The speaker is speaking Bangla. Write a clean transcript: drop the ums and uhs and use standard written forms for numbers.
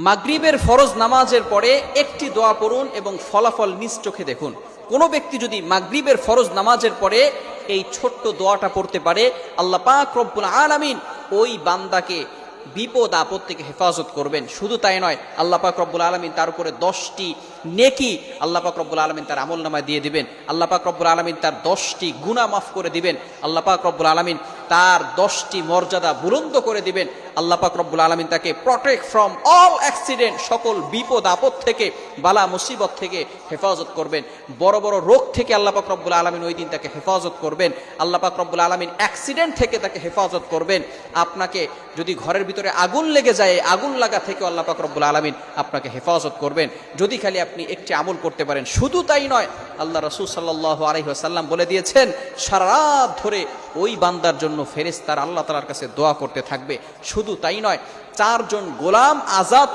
মাগরিবের ফরজ নামাজের পরে একটি দোয়া পড়ুন এবং ফলাফল নিজ চোখে দেখুন। কোনো ব্যক্তি যদি মাগরিবের ফরজ নামাজের পরে এই ছোট্ট দোয়াটা পড়তে পারে, আল্লাহ পাক রব্বুল আলামিন ওই বান্দাকে বিপদ আপদ থেকে হেফাজত করবেন। শুধু তাই নয়, আল্লাহ পাক রব্বুল আলামিন তার উপরে 10টি নেকি আল্লাহ পাক রব্বুল আলামিন তার আমলনামায় দিয়ে দিবেন। আল্লাহ পাক রব্বুল আলামিন তার 10টি গুনাহ মাফ করে দিবেন। আল্লাহ পাক রব্বুল আলামিন তার 10টি মর্যাদা বুলন্দ করে দিবেন। আল্লাহ পাক রব্বুল আলামিন তাকে প্রটেক্ট ফ্রম অল অ্যাক্সিডেন্ট, সকল বিপদ আপদ থেকে, বালা মুসিবত থেকে হেফাজত করবেন। বড় বড় রোগ থেকে আল্লাহ পাক রব্বুল আলামিন ওই দিন তাকে হেফাজত করবেন। আল্লাহ পাক রব্বুল আলামিন অ্যাক্সিডেন্ট থেকে তাকে হেফাজত করবেন। আপনাকে যদি ঘরের ভিতরে আগুন লেগে যায়, আগুন লাগা থেকে আল্লাহ পাক রব্বুল আলামিন আপনাকে হেফাজত করবেন, যদি খালি আপনি একটি আমল করতে পারেন। শুধু তাই নয়, আল্লাহ রাসূল সাল্লাল্লাহু আলাইহি ওয়াসাল্লাম বলে দিয়েছেন, সারা রাত ধরে ওই বান্দার জন্য ফেরেশতারা আল্লাহ তাআলার কাছে দোয়া করতে থাকবে। শুধু তাই নয়, 4 জন গোলাম আজাদ